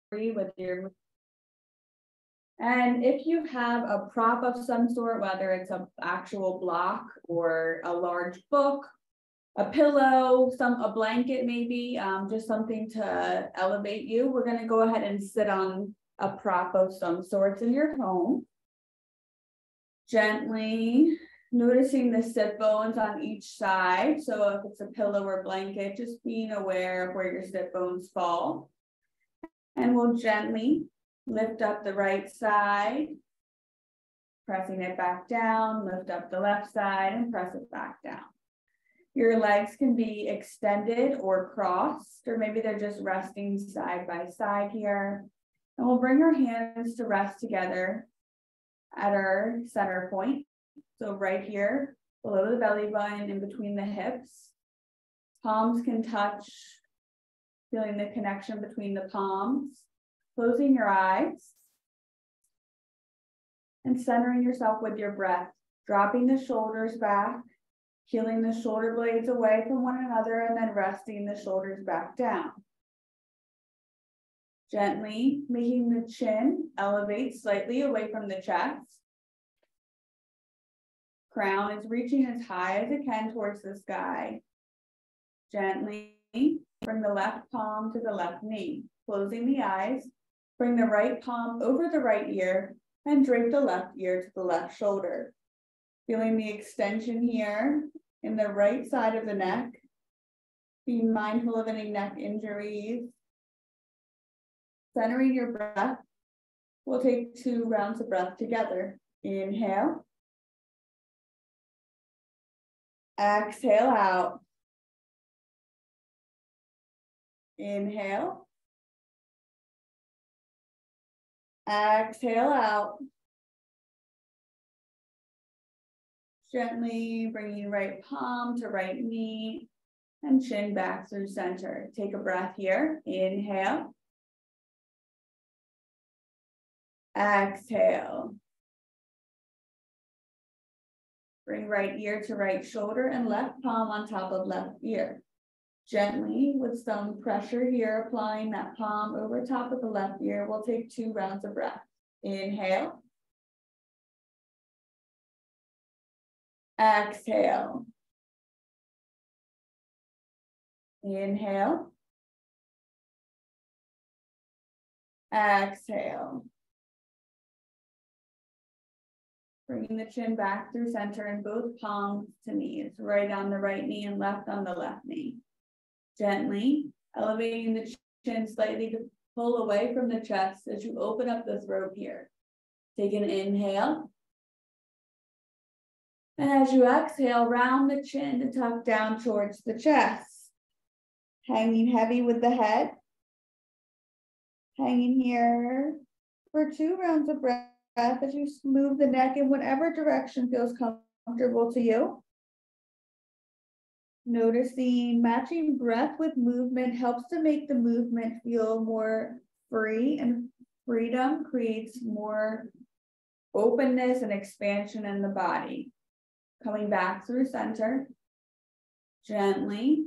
free with your. And if you have a prop of some sort, whether it's an actual block or a large book, a pillow, a blanket maybe, just something to elevate you, we're going to go ahead and sit on a prop of some sorts in your home. Gently noticing the sit bones on each side. So if it's a pillow or blanket, just being aware of where your sit bones fall. And we'll gently lift up the right side, pressing it back down, lift up the left side and press it back down. Your legs can be extended or crossed, or maybe they're just resting side by side here. And we'll bring our hands to rest together at our center point. So right here, below the belly button, in between the hips. Palms can touch, feeling the connection between the palms. Closing your eyes. And centering yourself with your breath. Dropping the shoulders back. Peeling the shoulder blades away from one another and then resting the shoulders back down. Gently making the chin elevate slightly away from the chest. Crown is reaching as high as it can towards the sky. Gently bring the left palm to the left knee. Closing the eyes, bring the right palm over the right ear and drape the left ear to the left shoulder. Feeling the extension here in the right side of the neck. Being mindful of any neck injuries. Centering your breath. We'll take 2 rounds of breath together. Inhale. Exhale out. Inhale. Exhale out. Gently bringing right palm to right knee and chin back through center. Take a breath here. Inhale. Exhale. Bring right ear to right shoulder and left palm on top of left ear. Gently, with some pressure here, applying that palm over top of the left ear, we'll take 2 rounds of breath. Inhale. Exhale. Inhale. Exhale. Bringing the chin back through center and both palms to knees, right on the right knee and left on the left knee. Gently elevating the chin slightly to pull away from the chest as you open up the throat here. Take an inhale. And as you exhale, round the chin to tuck down towards the chest. Hanging heavy with the head. Hanging here for 2 rounds of breath as you move the neck in whatever direction feels comfortable to you. Noticing matching breath with movement helps to make the movement feel more free, and freedom creates more openness and expansion in the body. Coming back through center, gently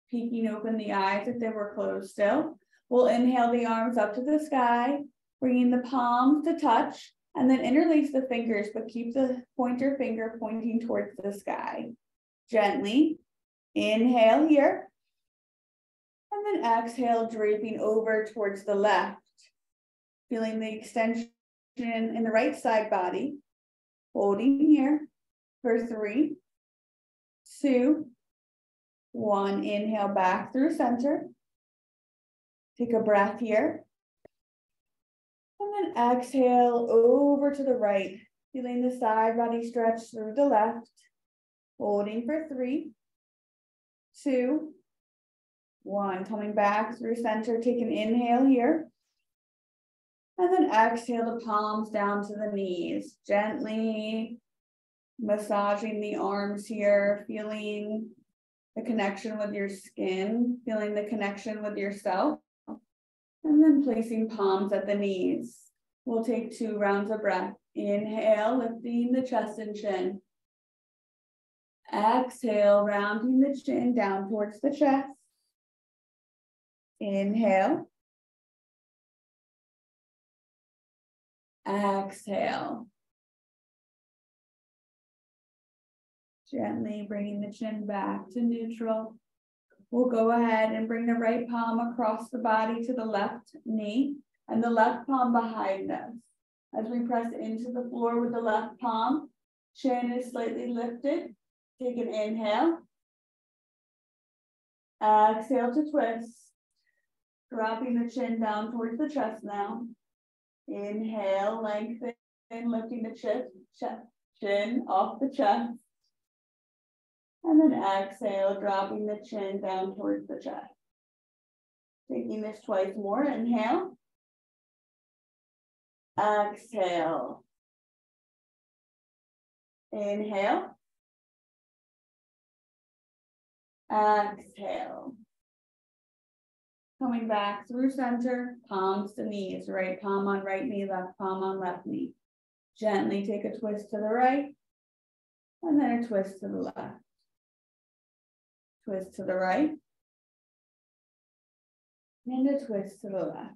peeking open the eyes if they were closed still. We'll inhale the arms up to the sky, bringing the palms to touch, and then interlace the fingers, but keep the pointer finger pointing towards the sky. Gently inhale here, and then exhale, draping over towards the left. Feeling the extension in the right side body. Holding here for 3, 2, 1. Inhale back through center. Take a breath here. And then exhale over to the right. Feeling the side body stretch through the left. Holding for 3, 2, 1. Coming back through center. Take an inhale here. And then exhale the palms down to the knees. Gently massaging the arms here. Feeling the connection with your skin. Feeling the connection with yourself. And then placing palms at the knees. We'll take 2 rounds of breath. Inhale, lifting the chest and chin. Exhale, rounding the chin down towards the chest. Inhale. Exhale. Gently bringing the chin back to neutral. We'll go ahead and bring the right palm across the body to the left knee and the left palm behind us. As we press into the floor with the left palm, chin is slightly lifted. Take an inhale. Exhale to twist. Dropping the chin down towards the chest now. Inhale, lengthen, lifting the chin off the chest. And then exhale, dropping the chin down towards the chest. Taking this twice more. Inhale. Exhale. Inhale. Exhale. Coming back through center, palms to knees, right palm on right knee, left palm on left knee. Gently take a twist to the right, and then a twist to the left. Twist to the right, and a twist to the left.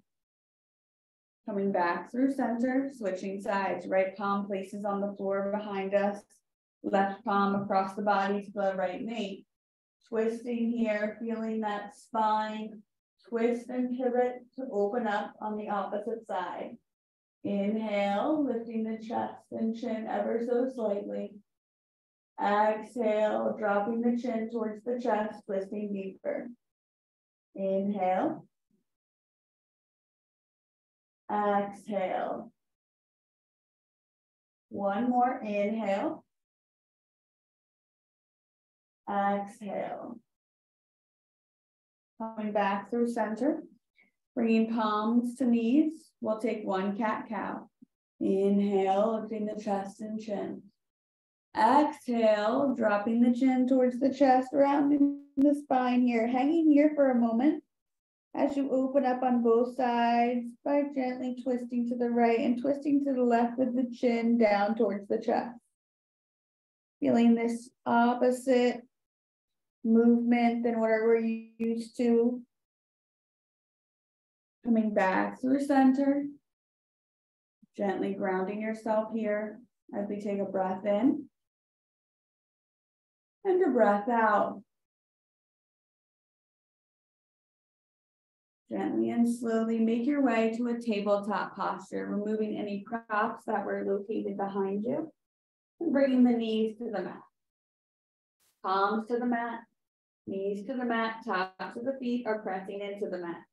Coming back through center, switching sides, right palm places on the floor behind us, left palm across the body to the right knee. Twisting here, feeling that spine twist and pivot to open up on the opposite side. Inhale, lifting the chest and chin ever so slightly. Exhale, dropping the chin towards the chest, twisting deeper. Inhale. Exhale. One more, inhale. Exhale. Coming back through center, bringing palms to knees. We'll take one cat-cow. Inhale, lifting the chest and chin. Exhale, dropping the chin towards the chest, rounding the spine here, hanging here for a moment as you open up on both sides by gently twisting to the right and twisting to the left with the chin down towards the chest. Feeling this opposite movement than whatever we're used to. Coming back through center. Gently grounding yourself here as we take a breath in and a breath out. Gently and slowly make your way to a tabletop posture, removing any props that were located behind you and bringing the knees to the mat. Palms to the mat, knees to the mat, tops of the feet are pressing into the mat.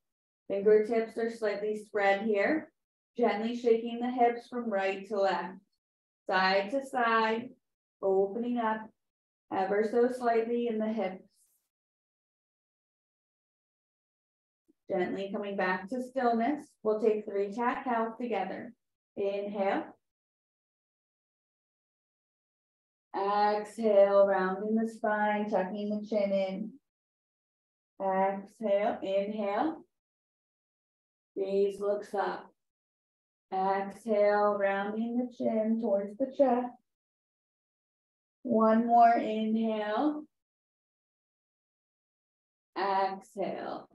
Fingertips are slightly spread here, gently shaking the hips from right to left, side to side, opening up ever so slightly in the hips. Gently coming back to stillness, we'll take 3 cat-cows together. Inhale. Exhale, rounding the spine, tucking the chin in. Exhale, inhale. Gaze looks up. Exhale, rounding the chin towards the chest. One more inhale. Exhale.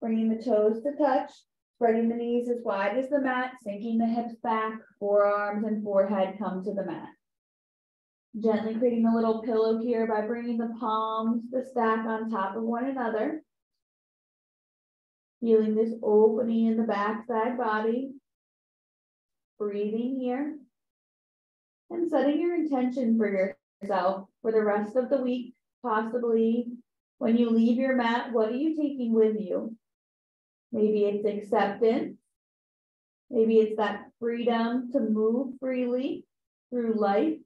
Bringing the toes to touch, spreading the knees as wide as the mat, sinking the hips back, forearms and forehead come to the mat. Gently creating a little pillow here by bringing the palms to stack on top of one another. Feeling this opening in the backside body. Breathing here. And setting your intention for yourself for the rest of the week, possibly when you leave your mat, what are you taking with you? Maybe it's acceptance. Maybe it's that freedom to move freely through life.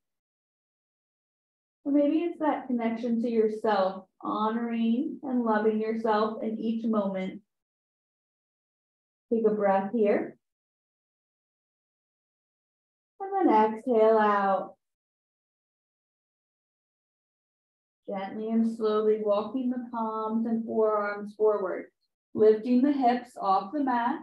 Or maybe it's that connection to yourself, honoring and loving yourself in each moment. Take a breath here. And then exhale out. Gently and slowly walking the palms and forearms forward. Lifting the hips off the mat,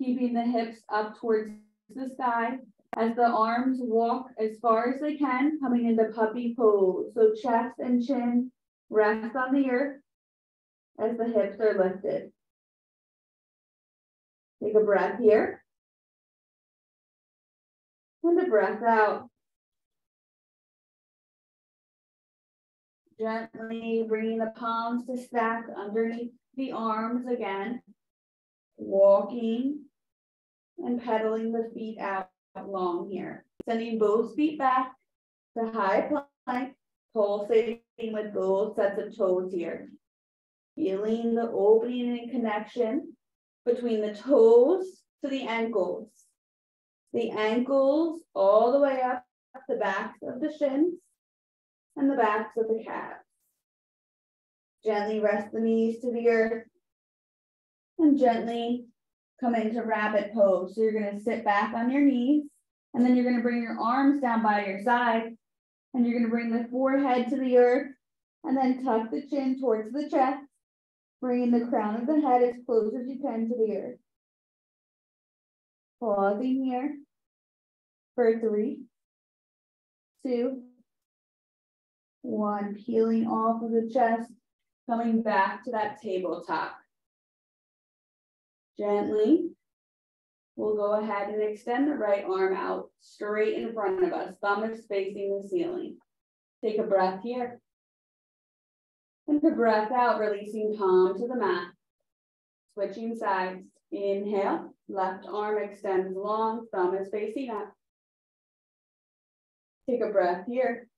keeping the hips up towards the sky as the arms walk as far as they can, coming into puppy pose. So chest and chin rest on the earth as the hips are lifted. Take a breath here. And a breath out. Gently bringing the palms to stack underneath the arms again. Walking and pedaling the feet out long here. Sending both feet back to high plank, pulsating with both sets of toes here. Feeling the opening and connection between the toes to the ankles. The ankles all the way up the backs of the shins and the backs of the calves. Gently rest the knees to the earth and gently come into rabbit pose. So you're going to sit back on your knees and then you're going to bring your arms down by your side and you're going to bring the forehead to the earth and then tuck the chin towards the chest, bringing the crown of the head as close as you can to the earth. Pausing here for 3, 2, 1. Peeling off of the chest, coming back to that tabletop. Gently, we'll go ahead and extend the right arm out straight in front of us. Thumb is facing the ceiling. Take a breath here. And a breath out, releasing palm to the mat. Switching sides. Inhale, left arm extends long, thumb is facing up. Take a breath here.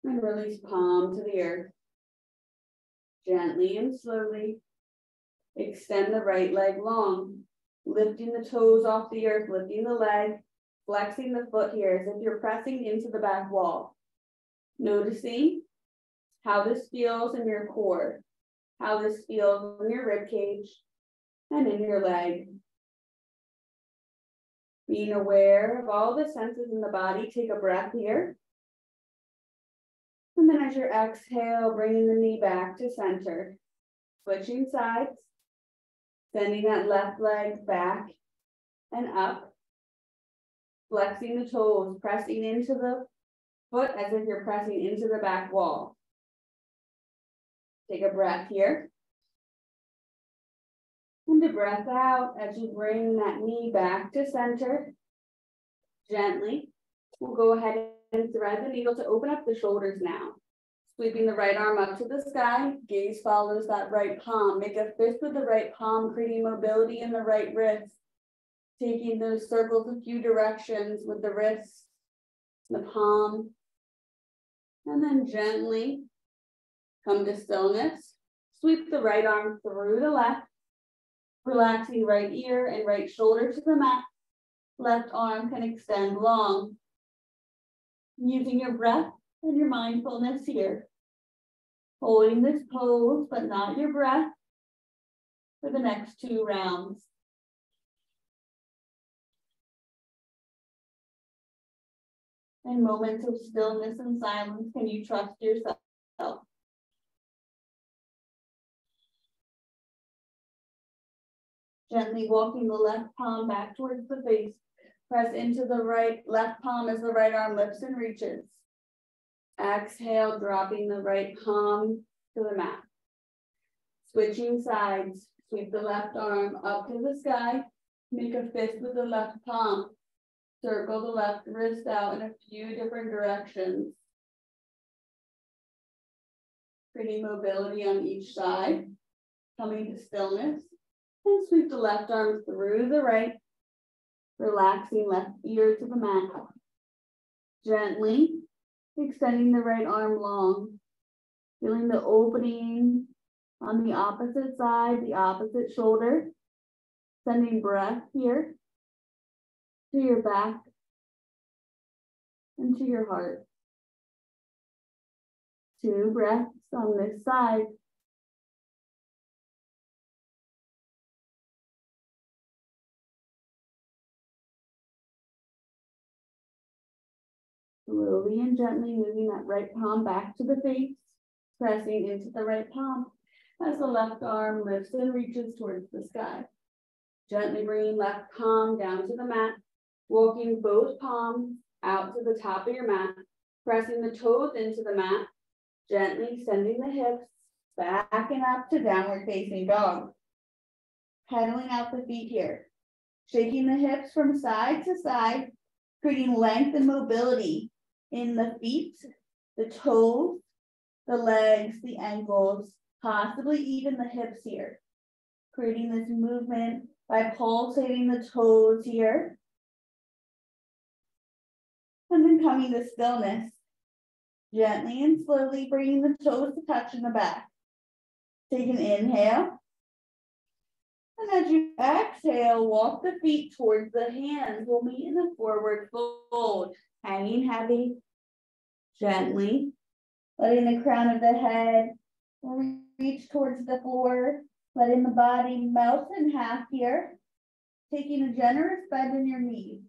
And release palm to the earth. Gently and slowly, extend the right leg long, lifting the toes off the earth, lifting the leg, flexing the foot here as if you're pressing into the back wall. Noticing how this feels in your core, how this feels in your rib cage and in your leg. Being aware of all the senses in the body, take a breath here. And then as you exhale, bringing the knee back to center. Switching sides, sending that left leg back and up. Flexing the toes, pressing into the foot as if you're pressing into the back wall. Take a breath here. And a breath out as you bring that knee back to center. Gently, we'll go ahead and thread the needle to open up the shoulders now. Sweeping the right arm up to the sky, gaze follows that right palm. Make a fist with the right palm, creating mobility in the right wrist. Taking those circles a few directions with the wrist, the palm. And then gently come to stillness. Sweep the right arm through the left, relaxing right ear and right shoulder to the mat. Left arm can extend long. Using your breath and your mindfulness here. Holding this pose, but not your breath, for the next 2 rounds. In moments of stillness and silence, can you trust yourself? Gently walking the left palm back towards the face. Press into the left palm as the right arm lifts and reaches. Exhale, dropping the right palm to the mat. Switching sides, sweep the left arm up to the sky. Make a fist with the left palm. Circle the left wrist out in a few different directions. Creating mobility on each side. Coming to stillness. And sweep the left arm through the right. Relaxing left ear to the mat. Gently extending the right arm long. Feeling the opening on the opposite side, the opposite shoulder. Sending breath here to your back and to your heart. 2 breaths on this side. Slowly and gently moving that right palm back to the face, pressing into the right palm as the left arm lifts and reaches towards the sky. Gently bringing left palm down to the mat, walking both palms out to the top of your mat, pressing the toes into the mat, gently sending the hips back and up to downward facing dog. Pedaling out the feet here. Shaking the hips from side to side, creating length and mobility in the feet, the toes, the legs, the ankles, possibly even the hips here. Creating this movement by pulsating the toes here. And then coming to stillness. Gently and slowly bringing the toes to touch in the back. Take an inhale. And as you exhale, walk the feet towards the hands. We'll meet in a forward fold. Hanging heavy. Gently. Letting the crown of the head reach towards the floor. Letting the body melt in half here. Taking a generous bend in your knees.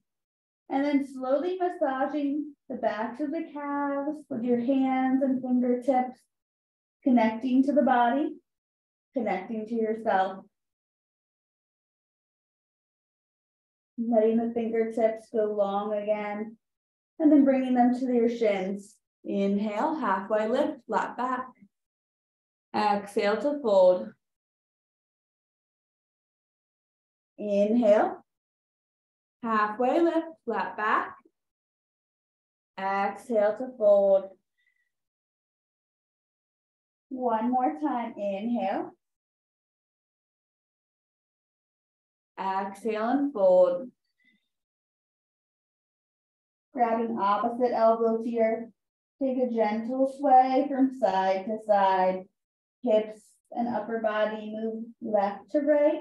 And then slowly massaging the backs of the calves with your hands and fingertips, connecting to the body, connecting to yourself. Letting the fingertips go long again, and then bringing them to your shins. Inhale, halfway lift, flat back. Exhale to fold. Inhale, halfway lift, flat back. Exhale to fold. One more time, inhale. Exhale and fold. Grabbing opposite elbows here. Take a gentle sway from side to side. Hips and upper body move left to right.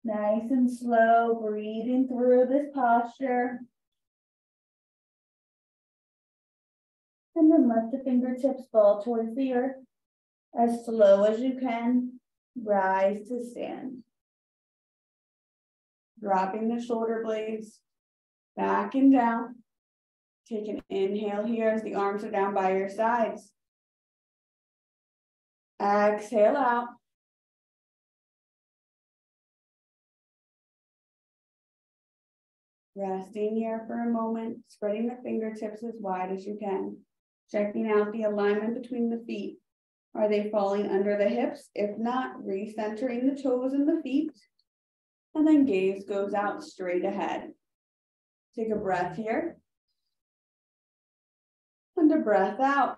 Nice and slow, breathing through this posture. And then let the fingertips fall towards the earth. As slow as you can, rise to stand. Dropping the shoulder blades back and down. Take an inhale here as the arms are down by your sides. Exhale out. Resting here for a moment, spreading the fingertips as wide as you can. Checking out the alignment between the feet. Are they falling under the hips? If not, recentering the toes and the feet. And then gaze goes out straight ahead. Take a breath here. And a breath out.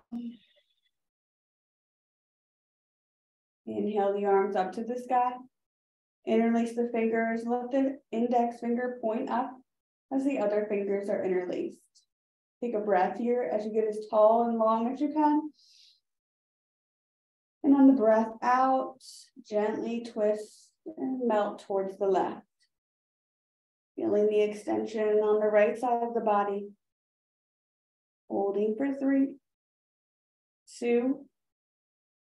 Inhale the arms up to the sky. Interlace the fingers. Let the index finger point up as the other fingers are interlaced. Take a breath here as you get as tall and long as you can. And on the breath out, gently twist and melt towards the left. Feeling the extension on the right side of the body. Holding for 3, 2,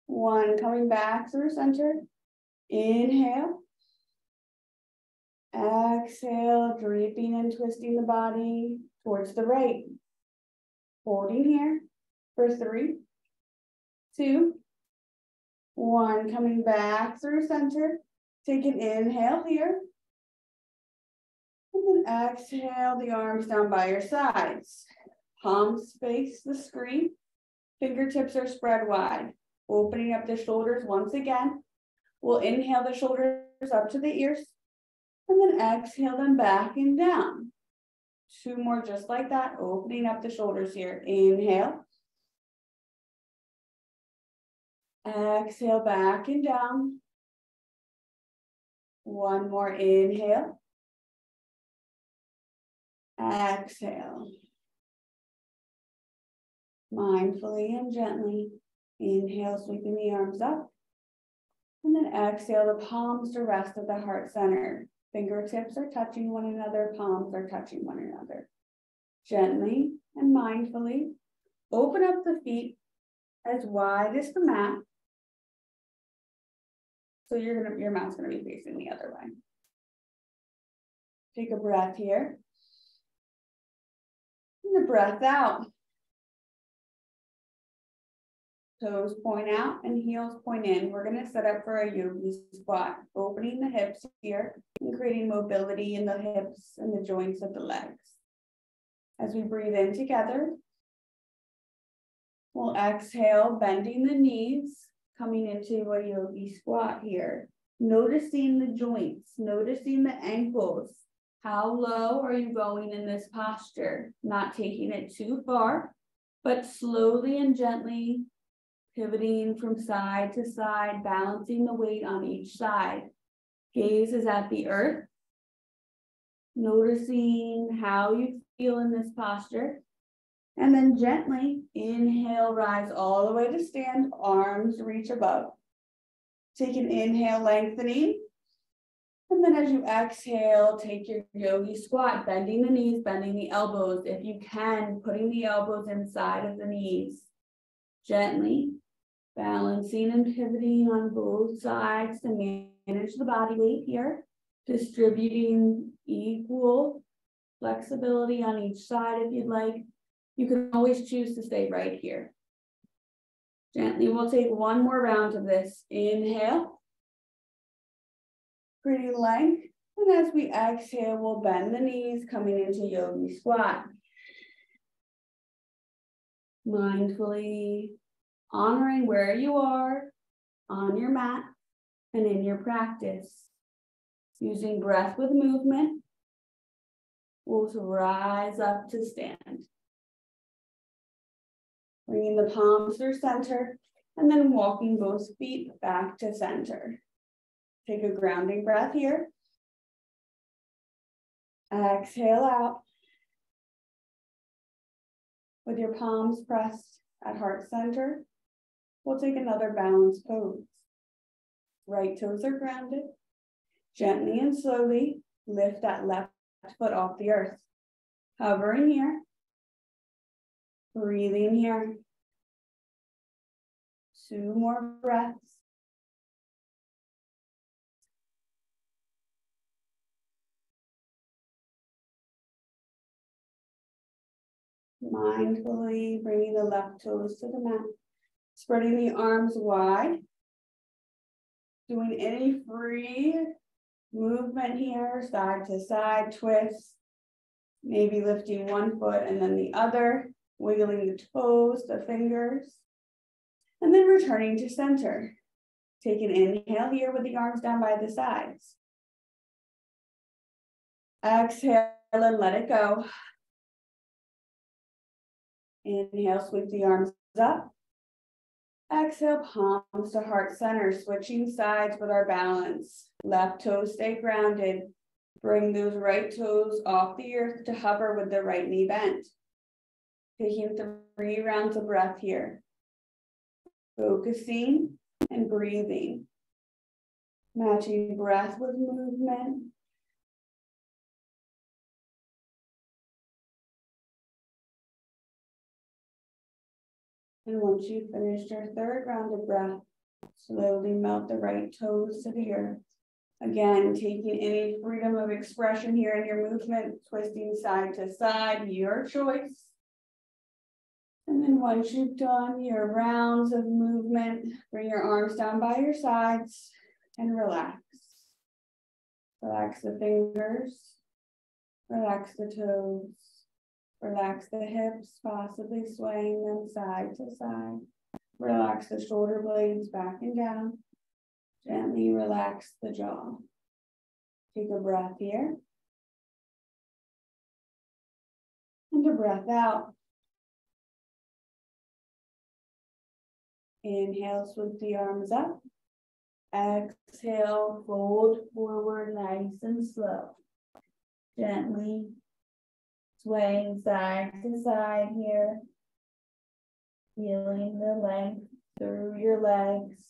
1. Coming back through center. Inhale. Exhale, draping and twisting the body towards the right. Holding here for 3, 2, 1. Coming back through center. Take an inhale here. And then exhale the arms down by your sides. Palms face the screen. Fingertips are spread wide. Opening up the shoulders once again. We'll inhale the shoulders up to the ears. And then exhale them back and down. 2 more just like that. Opening up the shoulders here. Inhale. Exhale back and down. 1 more inhale. Exhale. Mindfully and gently. Inhale, sweeping the arms up. And then exhale the palms to rest at the heart center. Fingertips are touching one another, palms are touching one another. Gently and mindfully, open up the feet as wide as the mat. So your mat's gonna be facing the other way. Take a breath here. And a breath out. Toes point out and heels point in. We're going to set up for a yogi squat, opening the hips here and creating mobility in the hips and the joints of the legs. As we breathe in together, we'll exhale, bending the knees, coming into a yogi squat here. Noticing the joints, noticing the ankles. How low are you going in this posture? Not taking it too far, but slowly and gently pivoting from side to side, balancing the weight on each side. Gaze is at the earth. Noticing how you feel in this posture. And then gently inhale, rise all the way to stand, arms reach above. Take an inhale, lengthening. And then as you exhale, take your yogi squat, bending the knees, bending the elbows. If you can, putting the elbows inside of the knees. Gently balancing and pivoting on both sides to manage the body weight here. Distributing equal flexibility on each side if you'd like. You can always choose to stay right here. Gently, we'll take one more round of this. Inhale. Pretty length. And as we exhale, we'll bend the knees, coming into yogi squat. Mindfully honoring where you are on your mat and in your practice. Using breath with movement, we'll rise up to stand. Bringing the palms through center and then walking both feet back to center. Take a grounding breath here. Exhale out. With your palms pressed at heart center, we'll take another balanced pose. Right toes are grounded. Gently and slowly lift that left foot off the earth. Hovering here. Breathing here. 2 more breaths. Mindfully bringing the left toes to the mat. Spreading the arms wide. Doing any free movement here, side to side, twist. Maybe lifting one foot and then the other. Wiggling the toes, the fingers. And then returning to center. Take an inhale here with the arms down by the sides. Exhale and let it go. Inhale, sweep the arms up. Exhale, palms to heart center, switching sides with our balance. Left toes stay grounded. Bring those right toes off the earth to hover with the right knee bent. Taking 3 rounds of breath here. Focusing and breathing. Matching breath with movement. And once you've finished your 3rd round of breath, slowly melt the right toes to the earth. Again, taking any freedom of expression here in your movement, twisting side to side, your choice. And then once you've done your rounds of movement, bring your arms down by your sides and relax. Relax the fingers, relax the toes. Relax the hips, possibly swaying them side to side. Relax the shoulder blades back and down. Gently relax the jaw. Take a breath here. And a breath out. Inhale, sweep the arms up. Exhale, fold forward nice and slow. Gently swaying side to side here. Feeling the length through your legs.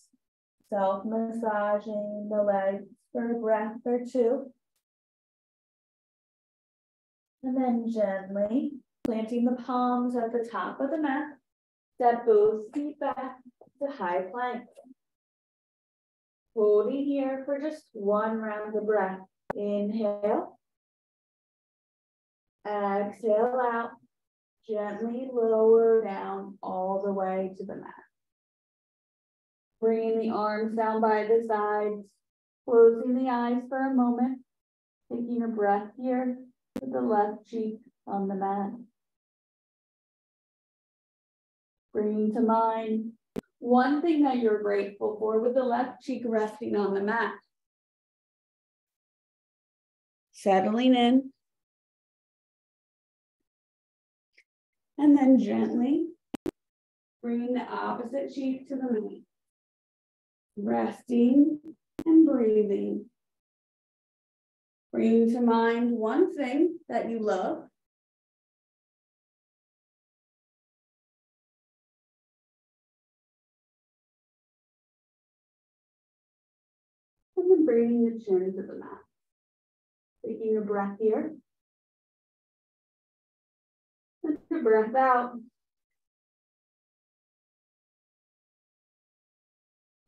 Self-massaging the legs for a breath or 2. And then gently planting the palms at the top of the mat. Step both feet back to high plank. Holding here for just 1 round of breath. Inhale. Exhale out. Gently lower down all the way to the mat. Bringing the arms down by the sides. Closing the eyes for a moment. Taking a breath here with the left cheek on the mat. Bringing to mind one thing that you're grateful for with the left cheek resting on the mat. settling in. And then gently bringing the opposite cheek to the mat. Resting and breathing. Bringing to mind one thing that you love. And then bringing the chin to the mat. Taking a breath here. Let your breath out.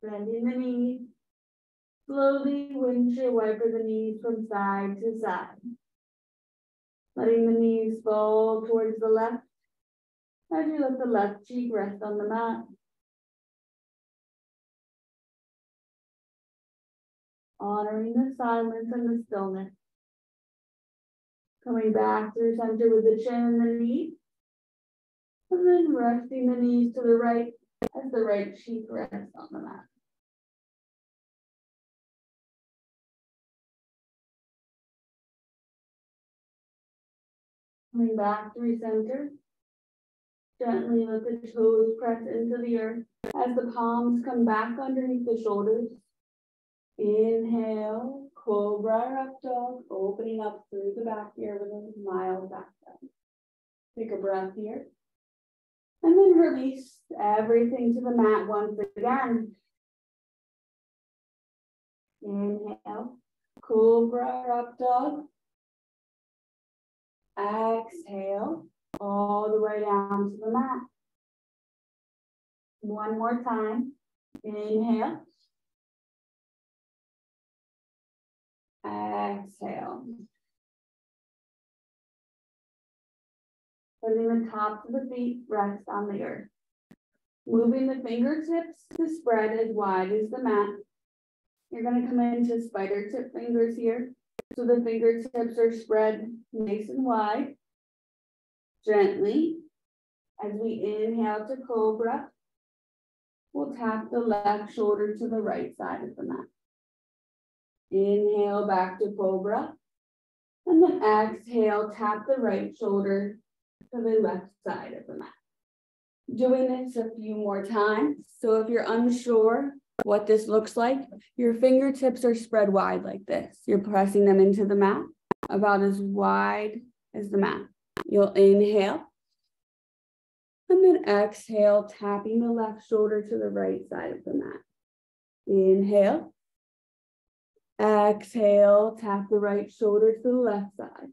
Bending the knees. Slowly windshield wiper the knees from side to side. Letting the knees fall towards the left as you let the left cheek rest on the mat. Honoring the silence and the stillness. Coming back through center with the chin and the knee. And then resting the knees to the right as the right cheek rests on the mat. Coming back to recenter. Gently let the toes press into the earth as the palms come back underneath the shoulders. Inhale, cobra up dog, opening up through the back here with a mild back bend. Take a breath here. And then release everything to the mat once again. Inhale, cobra up dog. Exhale, all the way down to the mat. One more time. Inhale. Exhale. Letting the tops of the feet rest on the earth. Moving the fingertips to spread as wide as the mat. You're going to come into spider tip fingers here. So the fingertips are spread nice and wide. Gently, as we inhale to cobra, we'll tap the left shoulder to the right side of the mat. Inhale back to cobra. And then exhale, tap the right shoulder to the left side of the mat. Doing this a few more times. So if you're unsure what this looks like, your fingertips are spread wide like this. You're pressing them into the mat about as wide as the mat. You'll inhale. And then exhale, tapping the left shoulder to the right side of the mat. Inhale. Exhale, tap the right shoulder to the left side.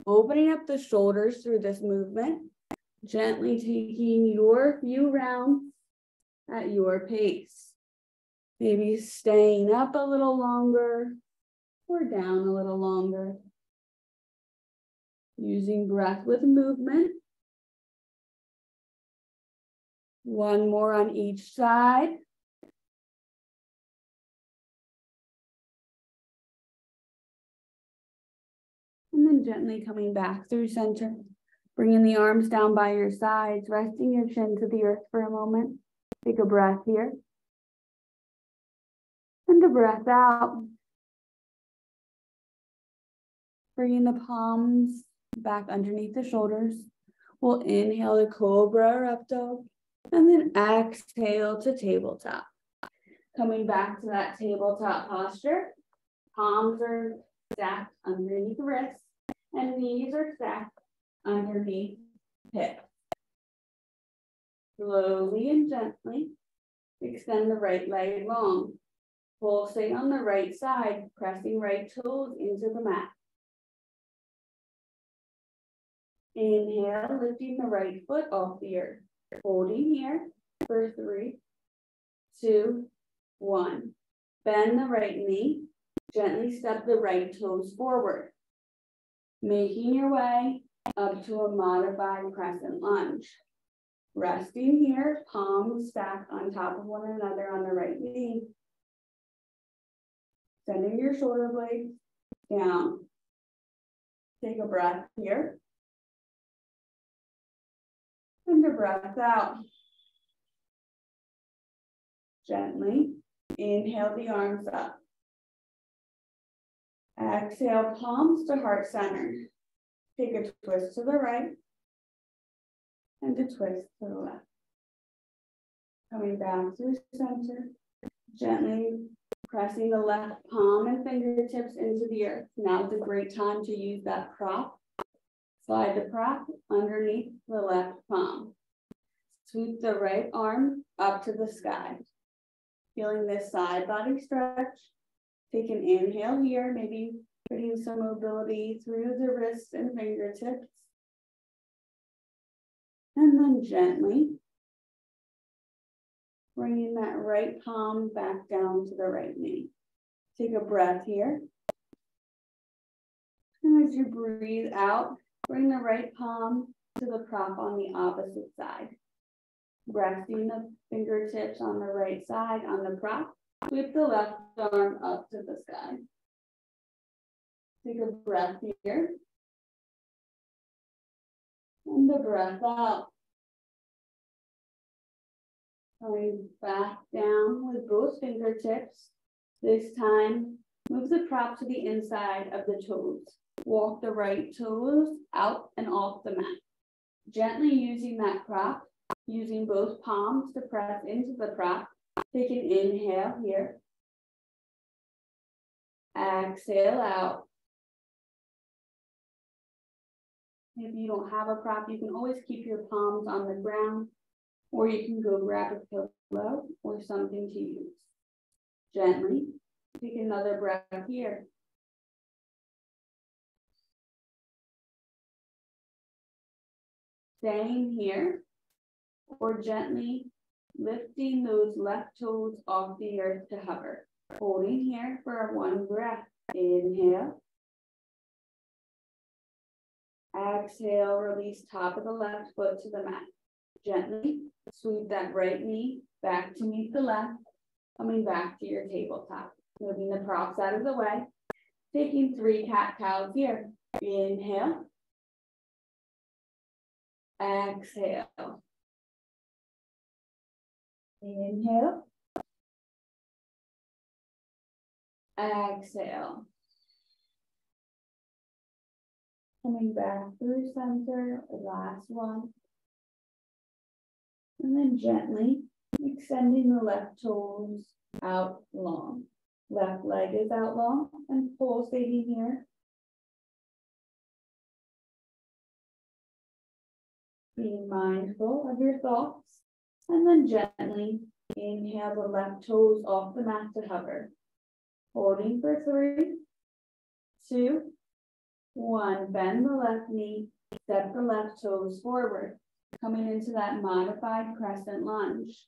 Opening up the shoulders through this movement. Gently taking your few rounds at your pace. Maybe staying up a little longer or down a little longer. Using breath with movement. One more on each side. And then gently coming back through center. Bringing the arms down by your sides, resting your chin to the earth for a moment. Take a breath here. And a breath out. Bringing the palms back underneath the shoulders. We'll inhale to cobra or up dog. And then exhale to tabletop. Coming back to that tabletop posture. Palms are stacked underneath the wrists. And knees are stacked underneath hips. Slowly and gently extend the right leg long. Pulsate on the right side, pressing right toes into the mat. Inhale, lifting the right foot off the earth. Holding here for 3, 2, 1. Bend the right knee. Gently step the right toes forward. Making your way up to a modified crescent lunge. Resting here, palms stacked on top of one another on the right knee. Sending your shoulder blades down. Take a breath here. And a breath out. Gently inhale the arms up. Exhale, palms to heart center. Take a twist to the right and a twist to the left. Coming back through center, gently pressing the left palm and fingertips into the earth. Now is a great time to use that prop. Slide the prop underneath the left palm. Sweep the right arm up to the sky. Feeling this side body stretch. Take an inhale here, maybe putting some mobility through the wrists and fingertips. And then gently bringing that right palm back down to the right knee. Take a breath here. And as you breathe out, bring the right palm to the prop on the opposite side. Resting the fingertips on the right side on the prop. Sweep the left arm up to the sky. Take a breath here. And the breath out. Coming back down with both fingertips. This time, move the prop to the inside of the toes. Walk the right toes out and off the mat. Gently using that prop, using both palms to press into the prop. Take an inhale here. Exhale out. If you don't have a prop, you can always keep your palms on the ground, or you can go grab a pillow or something to use. Gently take another breath here. Staying here, or gently lifting those left toes off the earth to hover. Holding here for one breath. Inhale. Exhale, release top of the left foot to the mat. Gently sweep that right knee back to meet the left, coming back to your tabletop. Moving the props out of the way. Taking 3 cat-cows here. Inhale. Exhale. Inhale. Exhale. Coming back through center, last one. And then gently extending the left toes out long. Left leg is out long and pulsating here. Being mindful of your thoughts. And then gently inhale the left toes off the mat to hover. Holding for 3, 2, 1. Bend the left knee, step the left toes forward. Coming into that modified crescent lunge.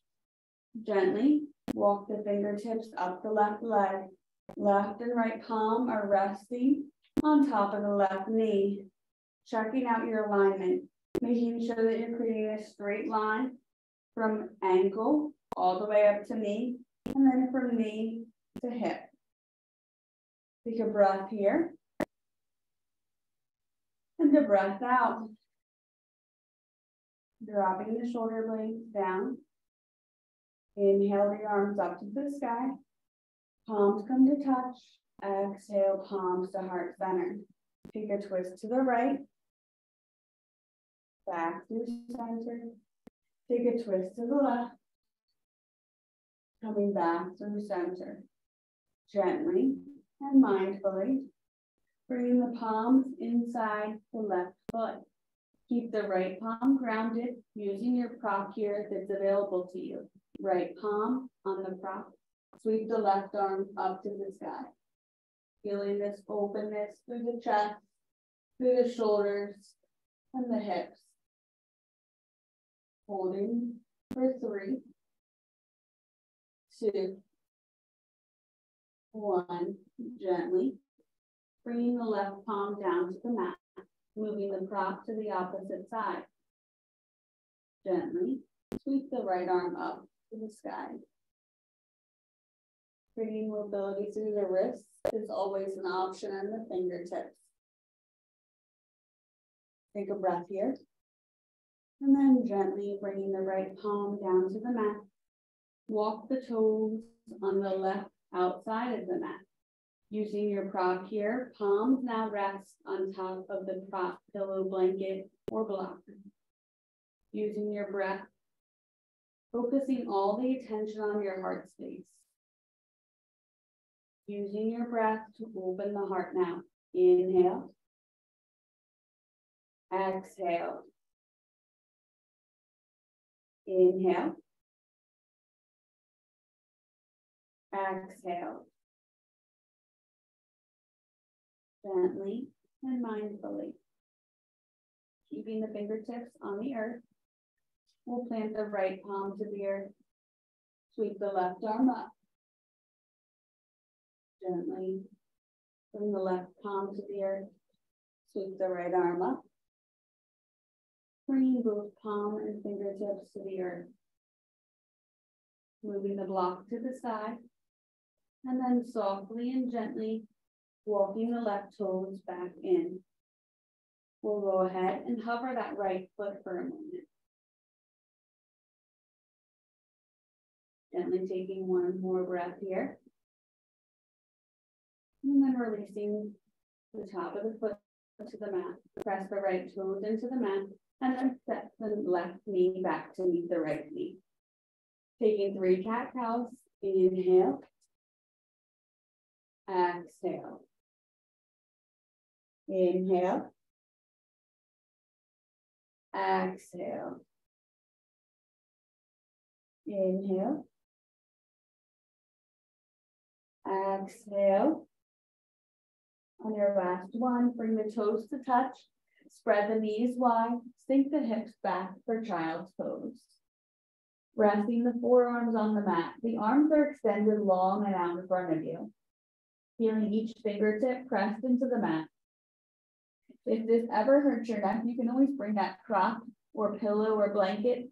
Gently walk the fingertips up the left leg. Left and right palm are resting on top of the left knee. Checking out your alignment. Making sure that you're creating a straight line from ankle all the way up to knee, and then from knee to hip. Take a breath here, and a breath out. Dropping the shoulder blades down. Inhale the arms up to the sky. Palms come to touch. Exhale, palms to heart center. Take a twist to the right. Back through center. Take a twist to the left. Coming back through center. Gently and mindfully, bringing the palms inside the left foot. Keep the right palm grounded, using your prop here if it's available to you. Right palm on the prop. Sweep the left arm up to the sky. Feeling this openness through the chest, through the shoulders, and the hips. Holding for 3, 2, 1. Gently bringing the left palm down to the mat, moving the prop to the opposite side. Gently sweep the right arm up to the sky. Bringing mobility through the wrists is always an option, and the fingertips. Take a breath here. And then gently bringing the right palm down to the mat. Walk the toes on the left outside of the mat. Using your prop here, palms now rest on top of the prop, pillow, blanket, or block. Using your breath, focusing all the attention on your heart space. Using your breath to open the heart now. Inhale. Exhale. Inhale. Exhale. Gently and mindfully. Keeping the fingertips on the earth. We'll plant the right palm to the earth. Sweep the left arm up. Gently bring the left palm to the earth. Sweep the right arm up. Bringing both palm and fingertips to the earth. Moving the block to the side. And then softly and gently walking the left toes back in. We'll go ahead and hover that right foot for a moment. Gently taking one more breath here. And then releasing the top of the foot to the mat. Press the right toes into the mat and then step the left knee back to meet the right knee. Taking 3 cat-cows. Inhale. Exhale. Inhale. Exhale. Inhale. Exhale. On your last one, bring the toes to touch. Spread the knees wide. Sink the hips back for child's pose. Resting the forearms on the mat. The arms are extended long and out in front of you. Feeling each fingertip pressed into the mat. If this ever hurts your neck, you can always bring that prop or pillow or blanket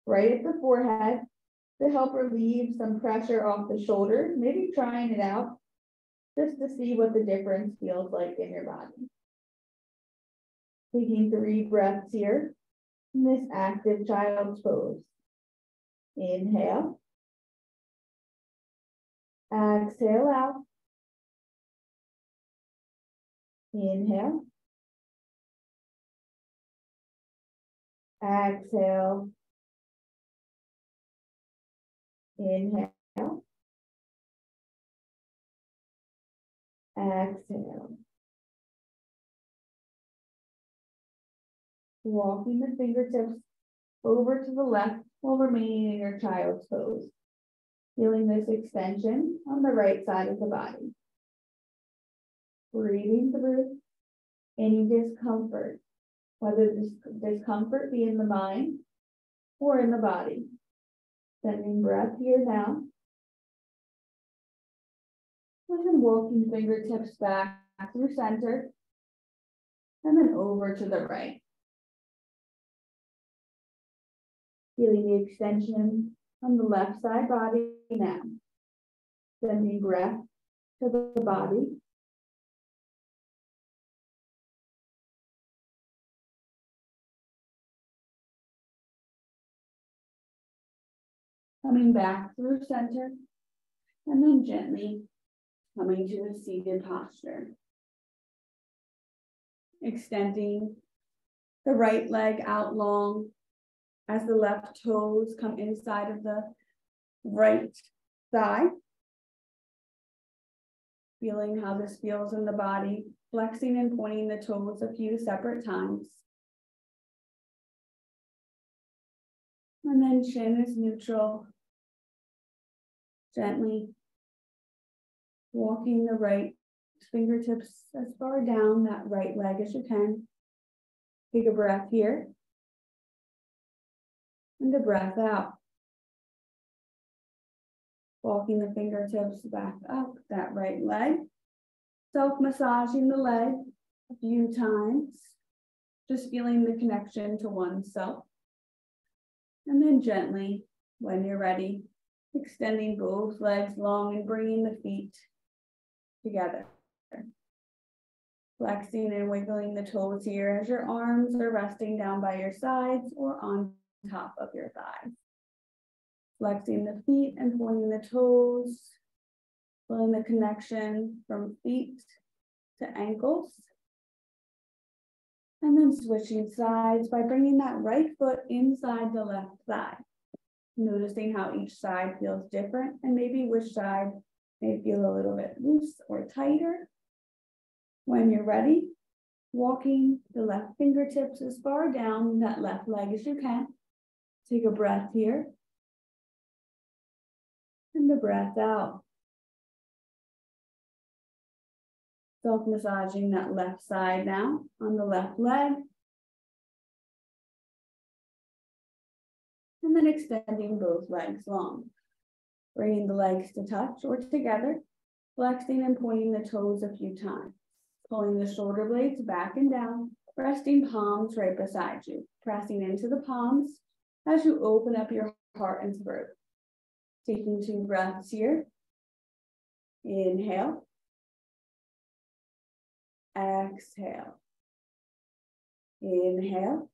right at the forehead to help relieve some pressure off the shoulders. Maybe trying it out just to see what the difference feels like in your body. Taking 3 breaths here in this active child's pose. Inhale. Exhale out. Inhale. Exhale. Inhale. Exhale. Walking the fingertips over to the left while remaining in your child's pose. Feeling this extension on the right side of the body. Breathing through any discomfort, whether this discomfort be in the mind or in the body. Sending breath here now. And then walking fingertips back through center and then over to the right. Feeling the extension on the left side body now. Sending breath to the body. Coming back through center and then gently coming to a seated posture. Extending the right leg out long as the left toes come inside of the right thigh. Feeling how this feels in the body, flexing and pointing the toes a few separate times. And then chin is neutral. Gently walking the right fingertips as far down that right leg as you can. Take a breath here. And a breath out. Walking the fingertips back up that right leg. Self-massaging the leg a few times. Just feeling the connection to oneself. And then gently, when you're ready, extending both legs long and bringing the feet together. Flexing and wiggling the toes here as your arms are resting down by your sides or on top of your thighs. Flexing the feet and pointing the toes. Feeling the connection from feet to ankles. And then switching sides by bringing that right foot inside the left thigh. Noticing how each side feels different and maybe which side may feel a little bit loose or tighter. When you're ready, walking the left fingertips as far down that left leg as you can. Take a breath here. And the breath out. Self-massaging that left side now on the left leg. And then extending both legs long. Bringing the legs to touch or together. Flexing and pointing the toes a few times. Pulling the shoulder blades back and down. Resting palms right beside you. Pressing into the palms as you open up your heart and throat. Taking 2 breaths here. Inhale. Exhale. Inhale.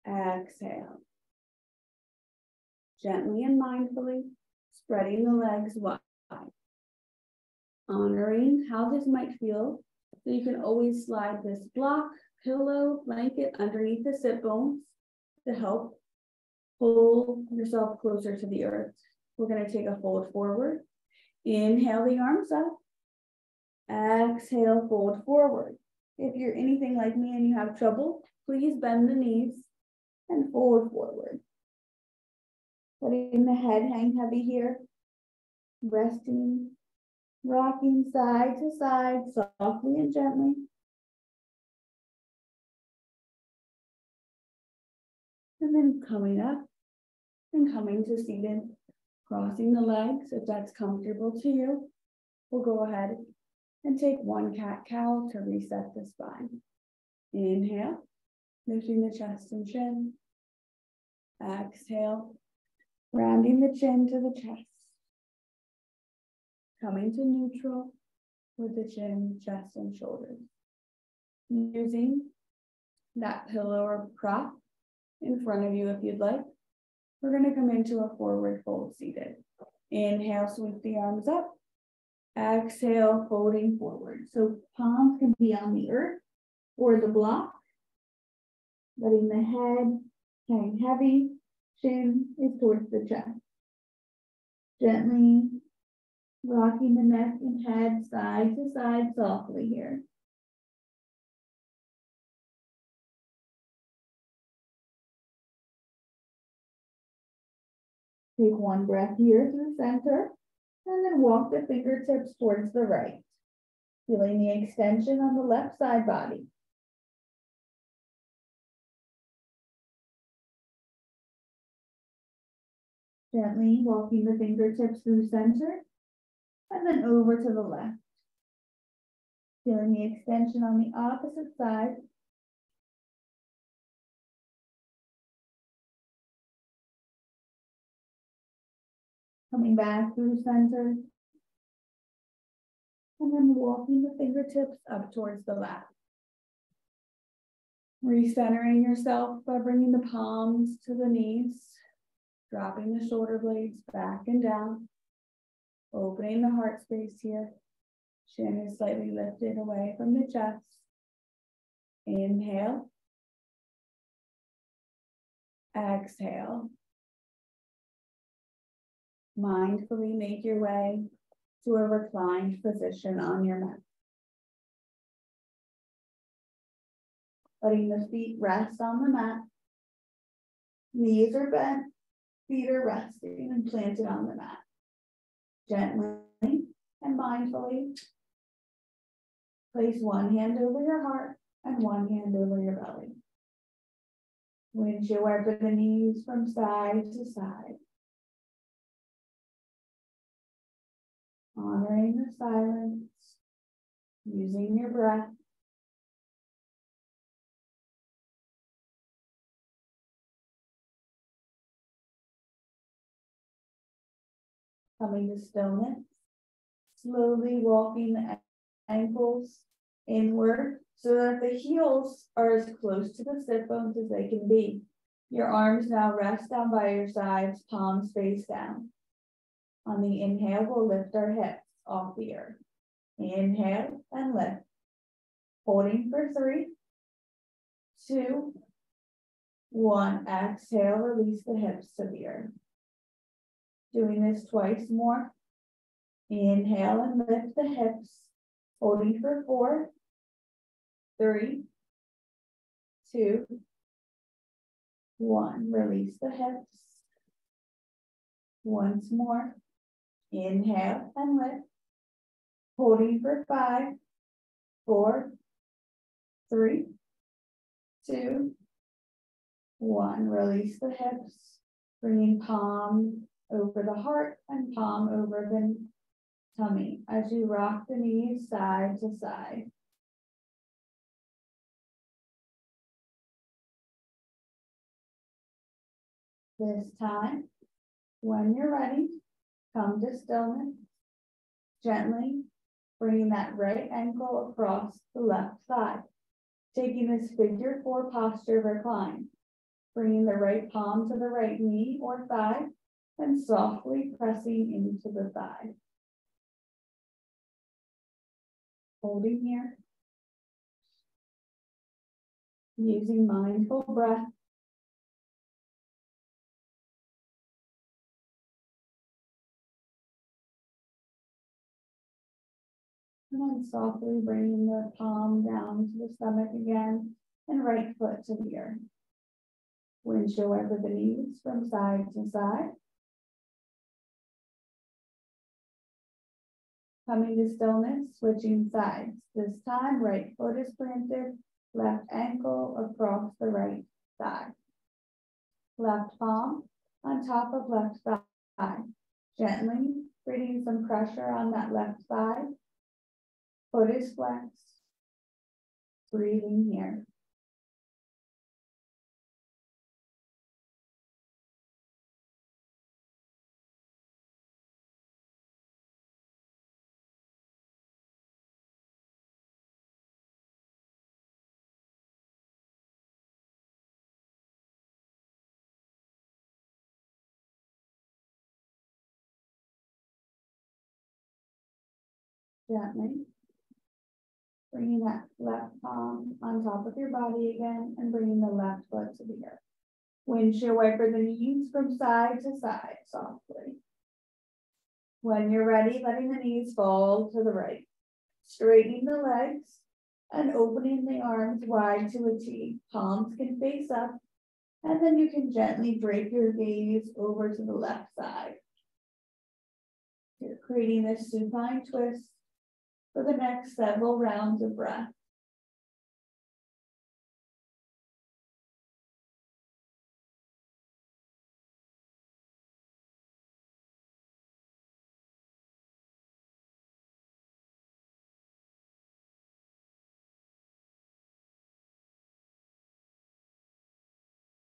Exhale. Gently and mindfully spreading the legs wide. Honoring how this might feel, so you can always slide this block, pillow, blanket underneath the sit bones to help pull yourself closer to the earth. We're going to take a fold forward. Inhale the arms up. Exhale, fold forward. If you're anything like me and you have trouble, please bend the knees and fold forward. Letting the head hang heavy here. Resting, rocking side to side, softly and gently. And then coming up and coming to seated, crossing the legs if that's comfortable to you. We'll go ahead and take 1 cat-cow to reset the spine. Inhale, lifting the chest and chin. Exhale, rounding the chin to the chest. Coming to neutral with the chin, chest, and shoulders. Using that pillow or prop in front of you if you'd like. We're going to come into a forward fold seated. Inhale, sweep the arms up. Exhale, folding forward. So palms can be on the earth or the block. Letting the head hang heavy. Chin is towards the chest. Gently rocking the neck and head side to side softly here. Take 1 breath here to the center, and then walk the fingertips towards the right, feeling the extension on the left side body. Gently walking the fingertips through center, and then over to the left. Feeling the extension on the opposite side. Coming back through center. And then walking the fingertips up towards the left. Recentering yourself by bringing the palms to the knees. Dropping the shoulder blades back and down. Opening the heart space here. Chin is slightly lifted away from the chest. Inhale. Exhale. Mindfully make your way to a reclined position on your mat. Letting the feet rest on the mat. Knees are bent, feet are resting and planted on the mat. Gently and mindfully, place 1 hand over your heart and 1 hand over your belly. Windshield wiper the knees from side to side. Honoring the silence, using your breath. Coming to stillness, slowly walking the ankles inward so that the heels are as close to the sit bones as they can be. Your arms now rest down by your sides, palms face down. On the inhale, we'll lift our hips off the earth. Inhale and lift. Holding for 3, 2, 1. Exhale, release the hips to the earth. Doing this twice more. Inhale and lift the hips. Holding for 4, 3, 2, 1. Release the hips. Once more. Inhale and lift. Holding for 5, 4, 3, 2, 1. Release the hips. Bringing palm over the heart and palm over the tummy as you rock the knees side to side. This time, when you're ready, come to stillness. Gently bringing that right ankle across the left thigh. Taking this figure 4 posture of recline. Bringing the right palm to the right knee or thigh and softly pressing into the thigh. Holding here. Using mindful breath. And then softly bringing the palm down to the stomach again and right foot to the earth. Windshield wiper the knees from side to side. Coming to stillness, switching sides. This time, right foot is planted, left ankle across the right thigh. Left palm on top of left thigh. Gently creating some pressure on that left thigh. Foot is flexed. Breathing here. Gently bringing that left palm on top of your body again and bringing the left foot to the earth. Windshield wiper the knees from side to side softly. When you're ready, letting the knees fall to the right. Straightening the legs and opening the arms wide to a T. Palms can face up, and then you can gently drape your gaze over to the left side. You're creating this supine twist for the next several rounds of breath.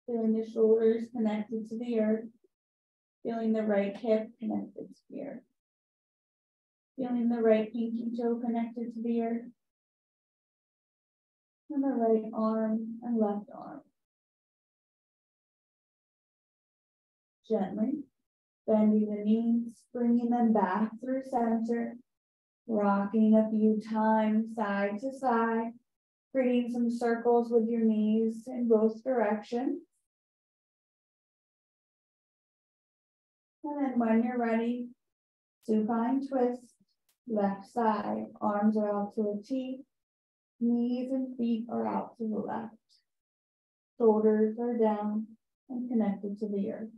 Feeling the shoulders connected to the earth. Feeling the right hip connected to the earth. Feeling the right pinky toe connected to the earth. And the right arm and left arm. Gently bending the knees, bringing them back through center. Rocking a few times side to side. Creating some circles with your knees in both directions. And then when you're ready, supine twist, left side, arms are out to a T, knees and feet are out to the left. Shoulders are down and connected to the earth.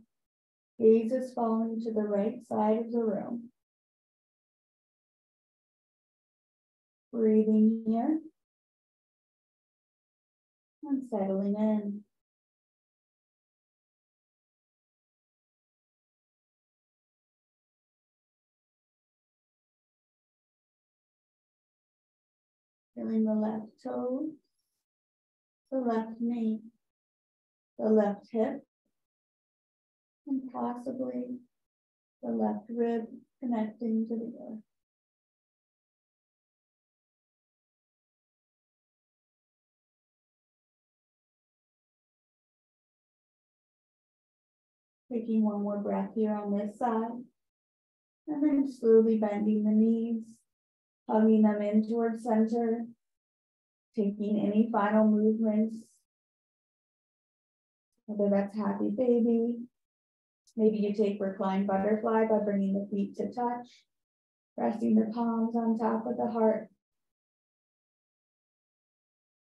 Gaze is falling to the right side of the room. Breathing here. And settling in. Feeling the left toe, the left knee, the left hip, and possibly the left rib connecting to the earth. Taking one more breath here on this side. And then slowly bending the knees, hugging them in towards center, taking any final movements, whether that's happy baby. Maybe you take reclined butterfly by bringing the feet to touch, resting the palms on top of the heart,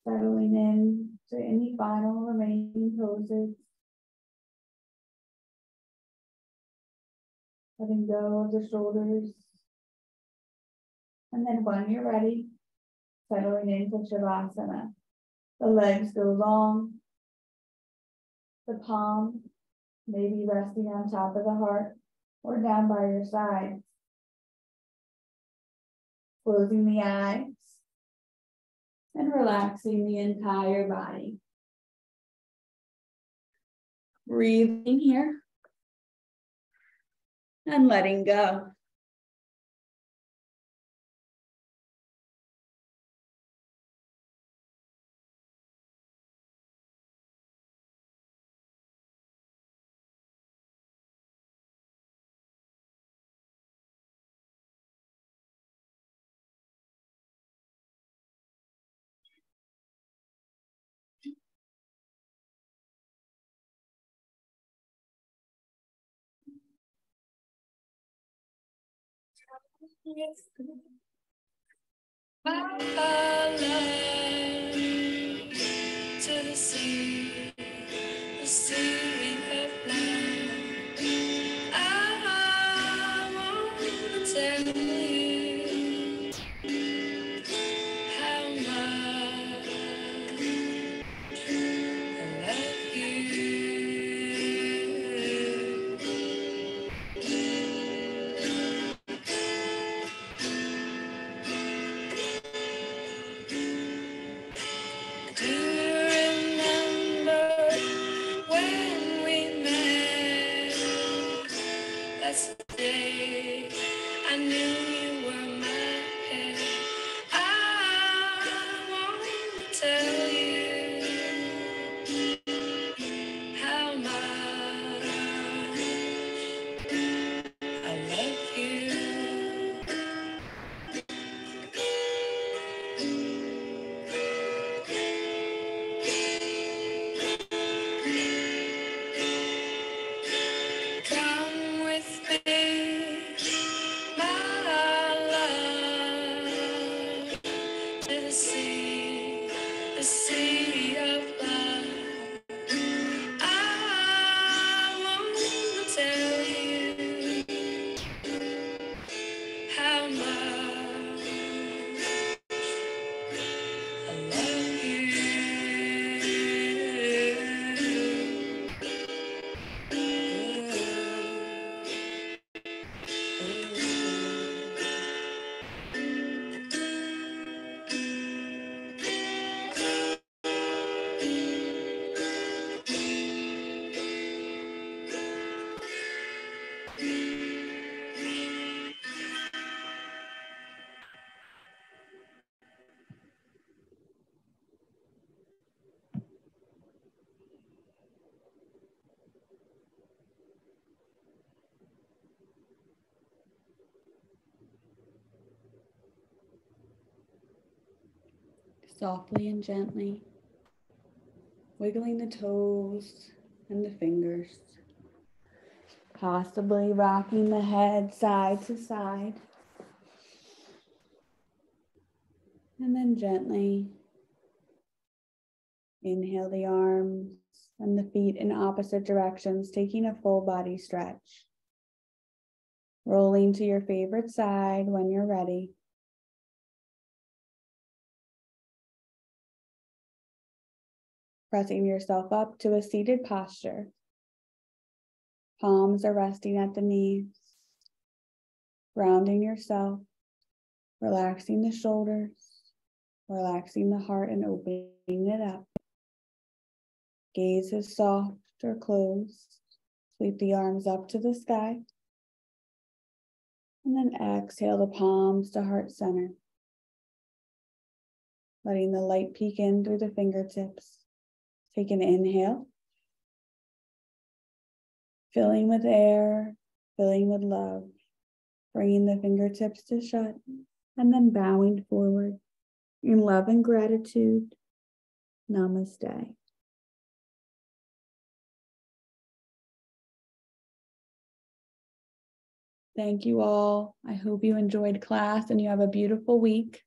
settling in to any final remaining poses. Letting go of the shoulders. And then when you're ready, settling into Shavasana. The legs go long. The palm maybe resting on top of the heart or down by your side. Closing the eyes and relaxing the entire body. Breathing here and letting go. I love to the sea of love. I want to tell you how much I love you. Do you remember when we met? That's the day I knew you were mine. I want to tell you how much I love you. Come with me, my love, to the sea of love. I want to tell you how much I love Softly and gently, wiggling the toes and the fingers, possibly rocking the head side to side, and then gently inhale the arms and the feet in opposite directions, taking a full body stretch, rolling to your favorite side when you're ready. Pressing yourself up to a seated posture. Palms are resting at the knees. Grounding yourself, relaxing the shoulders, relaxing the heart and opening it up. Gaze is soft or closed. Sweep the arms up to the sky. And then exhale the palms to heart center. Letting the light peek in through the fingertips. Take an inhale. Filling with air, filling with love. bringing the fingertips to shut, and then bowing forward. In love and gratitude, namaste. Thank you all. I hope you enjoyed class and you have a beautiful week.